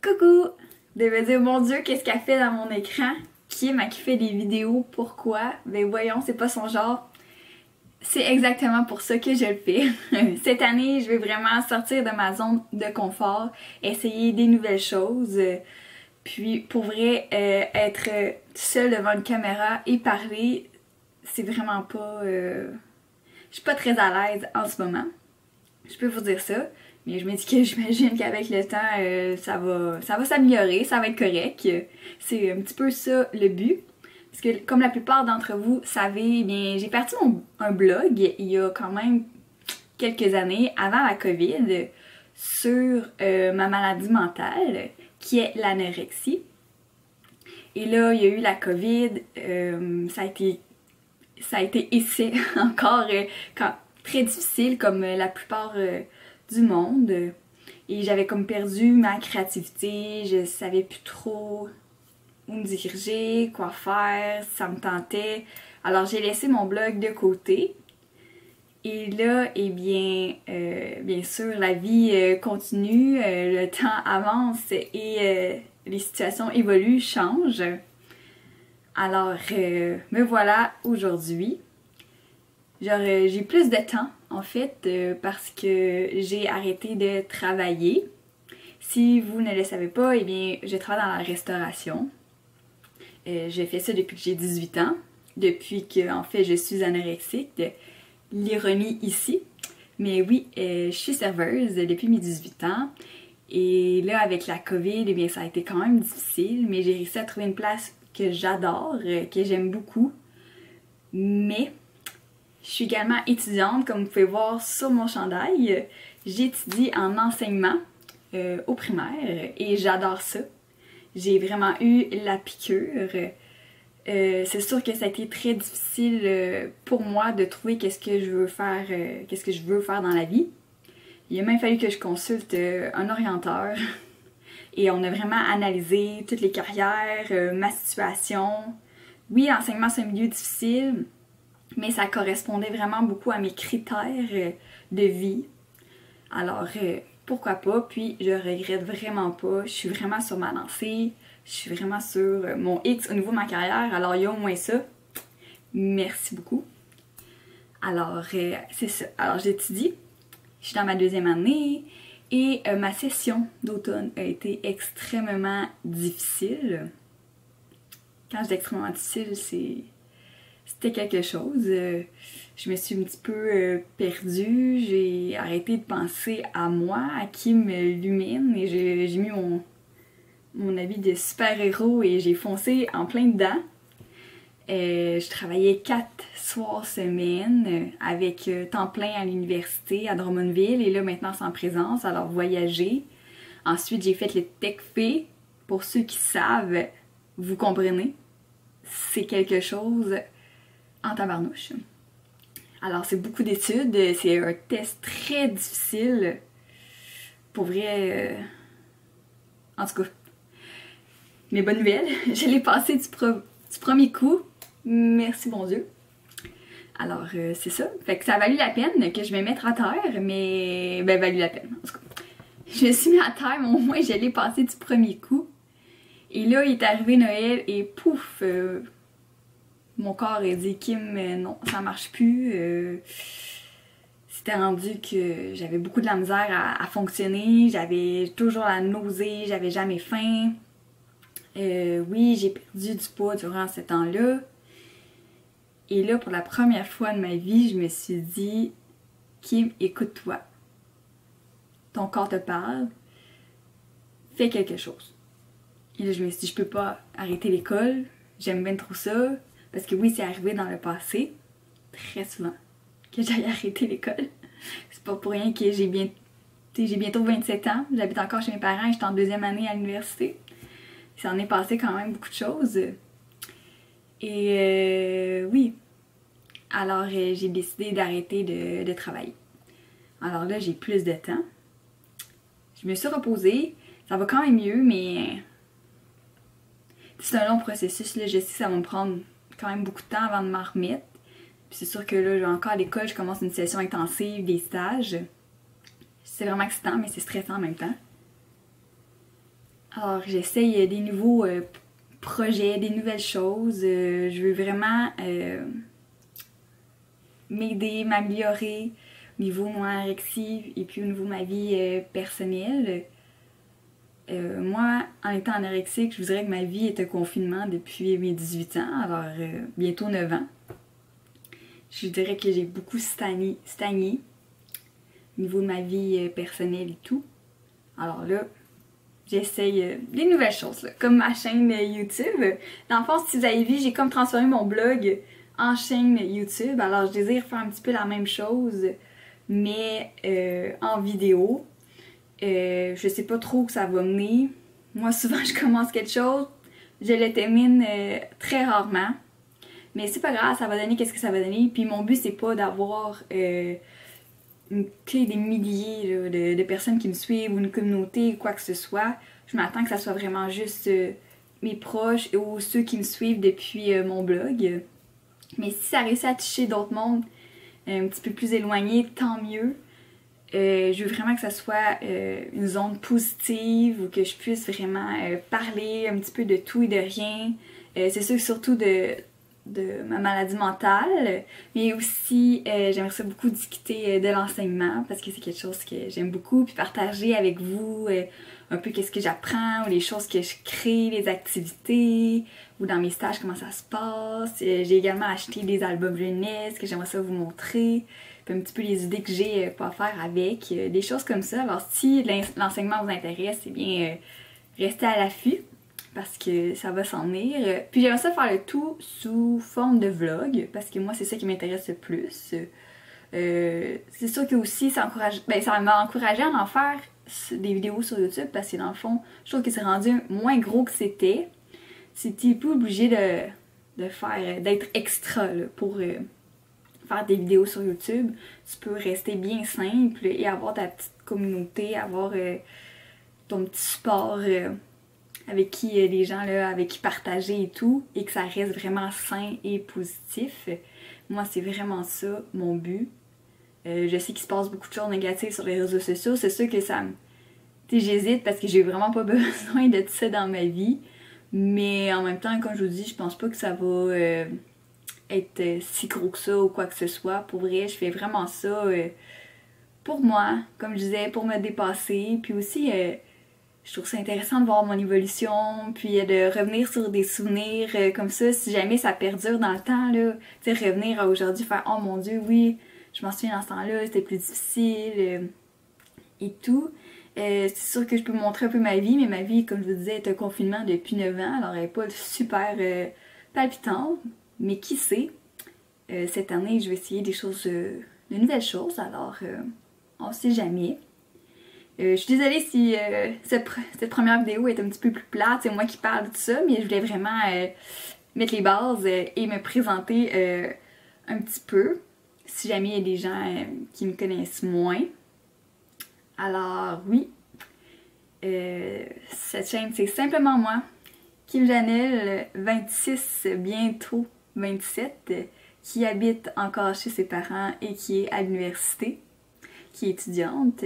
Coucou! De me dire, mon Dieu, qu'est-ce qu'elle fait dans mon écran? Kim, qui fait des vidéos, pourquoi? Ben voyons, c'est pas son genre. C'est exactement pour ça que je le fais. Cette année, je vais vraiment sortir de ma zone de confort, essayer des nouvelles choses. Puis pour vrai, être seule devant une caméra et parler, c'est vraiment pas... Je suis pas très à l'aise en ce moment. Je peux vous dire ça. Mais je me dis que j'imagine qu'avec le temps, ça va s'améliorer, ça va être correct. C'est un petit peu ça le but. Parce que comme la plupart d'entre vous savez, eh bien, j'ai parti un blog il y a quand même quelques années, avant la COVID, sur ma maladie mentale, qui est l'anorexie. Et là, il y a eu la COVID, ça a été essai encore très difficile comme la plupart du monde. Et j'avais comme perdu ma créativité, je savais plus trop où me diriger, quoi faire, ça me tentait. Alors j'ai laissé mon blog de côté. Et là, eh bien, bien sûr, la vie continue, le temps avance et les situations évoluent, changent. Alors, me voilà aujourd'hui. J'ai plus de temps, en fait, parce que j'ai arrêté de travailler. Si vous ne le savez pas, eh bien, je travaille dans la restauration. J'ai fait ça depuis que j'ai 18 ans, depuis que, en fait, je suis anorexique. L'ironie ici. Mais oui, je suis serveuse depuis mes 18 ans. Et là, avec la COVID, eh bien, ça a été quand même difficile, mais j'ai réussi à trouver une place que j'adore, que j'aime beaucoup. Mais je suis également étudiante, comme vous pouvez voir sur mon chandail. J'étudie en enseignement au primaire et j'adore ça. J'ai vraiment eu la piqûre. C'est sûr que ça a été très difficile pour moi de trouver qu'est-ce que je veux faire dans la vie. Il a même fallu que je consulte un orienteur et on a vraiment analysé toutes les carrières, ma situation. Oui, l'enseignement c'est un milieu difficile, mais ça correspondait vraiment beaucoup à mes critères de vie. Alors, pourquoi pas? Puis, je regrette vraiment pas. Je suis vraiment sur ma lancée. Je suis vraiment sur mon X au niveau de ma carrière. Alors, il y a au moins ça. Merci beaucoup. Alors, c'est ça. Alors, j'étudie. Je suis dans ma 2e année. Et ma session d'automne a été extrêmement difficile. Quand je dis extrêmement difficile, c'était quelque chose. Je me suis un petit peu perdue, j'ai arrêté de penser à moi, à qui m'illumine, et j'ai mis mon habit de super-héros et j'ai foncé en plein dedans. Je travaillais 4 soirs semaine avec temps plein à l'université à Drummondville, et là maintenant c'est en présence, alors voyager. Ensuite j'ai fait le TechFé, pour ceux qui savent, vous comprenez, c'est quelque chose en tabarnouche. Alors, c'est beaucoup d'études, c'est un test très difficile. Pour vrai, en tout cas, mes bonnes nouvelles, je l'ai passé du premier coup. Merci bon Dieu. Alors, c'est ça. Fait que ça a valu la peine que je me mette à terre, mais ben, valu la peine, en tout cas. Je me suis mis à terre, mais au moins je l'ai passé du premier coup. Et là, il est arrivé Noël et pouf! Mon corps a dit Kim, non, ça marche plus. C'était rendu que j'avais beaucoup de la misère à fonctionner, j'avais toujours la nausée, j'avais jamais faim. Oui, j'ai perdu du poids durant ce temps-là. Et là, pour la première fois de ma vie, je me suis dit Kim, écoute-toi. Ton corps te parle. Fais quelque chose. Et là, je me suis dit, je peux pas arrêter l'école. J'aime bien trop ça. Parce que oui, c'est arrivé dans le passé, très souvent, que j'aille arrêter l'école. C'est pas pour rien que j'ai bientôt 27 ans, j'habite encore chez mes parents et j'étais en 2e année à l'université. Il s'en est passé quand même beaucoup de choses. Et oui, alors j'ai décidé d'arrêter de travailler. Alors là, j'ai plus de temps. Je me suis reposée, ça va quand même mieux, mais c'est un long processus. Là, je sais que ça va me prendre quand même beaucoup de temps avant de m'en remettre. Puis c'est sûr que là, j'ai encore à l'école, je commence une session intensive, des stages. C'est vraiment excitant, mais c'est stressant en même temps. Alors j'essaye des nouveaux projets, des nouvelles choses. Je veux vraiment m'aider, m'améliorer au niveau de mon anorexie et puis au niveau de ma vie personnelle. Moi, en étant anorexique, je vous dirais que ma vie est un confinement depuis mes 18 ans, alors bientôt 9 ans. Je dirais que j'ai beaucoup stagné au niveau de ma vie personnelle et tout. Alors là, j'essaye des nouvelles choses, là, comme ma chaîne YouTube. Dans le fond, si vous avez vu, j'ai comme transformé mon blog en chaîne YouTube. Alors, je désire faire un petit peu la même chose, mais en vidéo. Je sais pas trop où ça va mener. Moi, souvent, je commence quelque chose, je le termine très rarement. Mais c'est pas grave, ça va donner qu'est-ce que ça va donner. Puis mon but, c'est pas d'avoir des milliers là, de personnes qui me suivent ou une communauté ou quoi que ce soit. Je m'attends que ça soit vraiment juste mes proches ou ceux qui me suivent depuis mon blog. Mais si ça réussit à toucher d'autres mondes un petit peu plus éloignés, tant mieux. Je veux vraiment que ça soit une zone positive où que je puisse vraiment parler un petit peu de tout et de rien. C'est sûr surtout de ma maladie mentale, mais aussi j'aimerais ça beaucoup discuter de l'enseignement parce que c'est quelque chose que j'aime beaucoup, puis partager avec vous un peu qu'est-ce que j'apprends ou les choses que je crée, les activités ou dans mes stages comment ça se passe. J'ai également acheté des albums jeunesse que j'aimerais ça vous montrer, puis un petit peu les idées que j'ai pour faire avec, des choses comme ça. Alors si l'enseignement vous intéresse, eh bien restez à l'affût parce que ça va s'en venir. Puis j'aimerais ça faire le tout sous forme de vlog, parce que moi c'est ça qui m'intéresse le plus. C'est sûr que aussi ça m'a encouragé à en faire des vidéos sur YouTube, parce que dans le fond, je trouve que c'est rendu moins gros que c'était. C'était pas obligé d'être extra là, pour faire des vidéos sur YouTube. Tu peux rester bien simple et avoir ta petite communauté, avoir ton petit support avec qui les gens là, avec qui partager et tout, et que ça reste vraiment sain et positif. Moi, c'est vraiment ça mon but. Je sais qu'il se passe beaucoup de choses négatives sur les réseaux sociaux. C'est sûr que ça me... j'hésite parce que j'ai vraiment pas besoin de tout ça dans ma vie. Mais en même temps, comme je vous dis, je pense pas que ça va être si gros que ça ou quoi que ce soit. Pour vrai, je fais vraiment ça pour moi, comme je disais, pour me dépasser. Puis aussi... je trouve ça intéressant de voir mon évolution, puis de revenir sur des souvenirs comme ça, si jamais ça perdure dans le temps, là, tu sais, revenir à aujourd'hui, faire « Oh mon Dieu, oui, je m'en souviens dans ce temps-là, c'était plus difficile et tout. » C'est sûr que je peux montrer un peu ma vie, mais ma vie, comme je vous disais, est un confinement depuis 9 ans, alors elle n'est pas super palpitante, mais qui sait, cette année, je vais essayer des choses, de nouvelles choses, alors on sait jamais. Je suis désolée si cette première vidéo est un petit peu plus plate, c'est moi qui parle de tout ça, mais je voulais vraiment mettre les bases et me présenter un petit peu, si jamais il y a des gens qui me connaissent moins. Alors oui, cette chaîne c'est simplement moi, Kim Janelle, 26, bientôt 27, qui habite encore chez ses parents et qui est à l'université, qui est étudiante.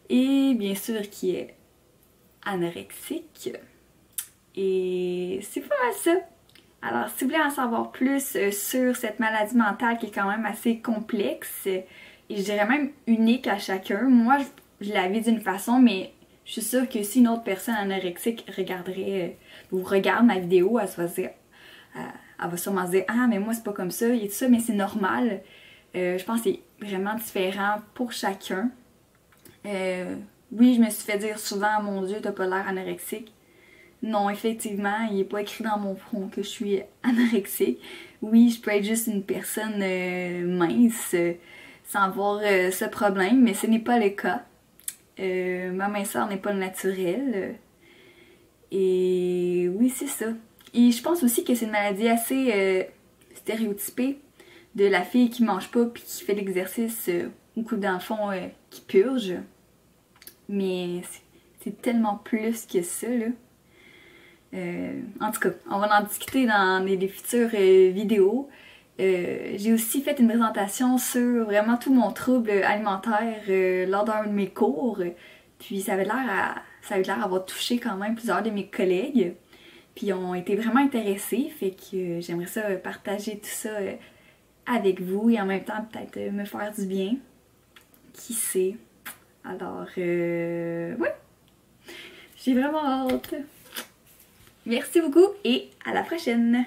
Et bien sûr qui est anorexique. Et c'est pas mal ça. Alors si vous voulez en savoir plus sur cette maladie mentale qui est quand même assez complexe et je dirais même unique à chacun, moi je la vis d'une façon, mais je suis sûre que si une autre personne anorexique regarderait ou regarde ma vidéo, elle va sûrement se dire « Ah mais moi c'est pas comme ça, il y a tout ça, mais c'est normal. » Je pense que c'est vraiment différent pour chacun. Oui, je me suis fait dire souvent, mon Dieu, t'as pas l'air anorexique. Non, effectivement, il n'est pas écrit dans mon front que je suis anorexique. Oui, je peux être juste une personne mince sans avoir ce problème, mais ce n'est pas le cas. Ma minceur n'est pas le naturel. Et oui, c'est ça. Et je pense aussi que c'est une maladie assez stéréotypée de la fille qui mange pas puis qui fait l'exercice, beaucoup d'enfants qui purgent. Mais c'est tellement plus que ça, là. En tout cas, on va en discuter dans des futures vidéos. J'ai aussi fait une présentation sur vraiment tout mon trouble alimentaire lors d'un de mes cours. Puis ça avait l'air d'avoir touché quand même plusieurs de mes collègues. Puis ils ont été vraiment intéressés, fait que j'aimerais ça partager tout ça avec vous et en même temps peut-être me faire du bien. Qui sait? Alors, ouais, j'ai vraiment hâte. Merci beaucoup et à la prochaine!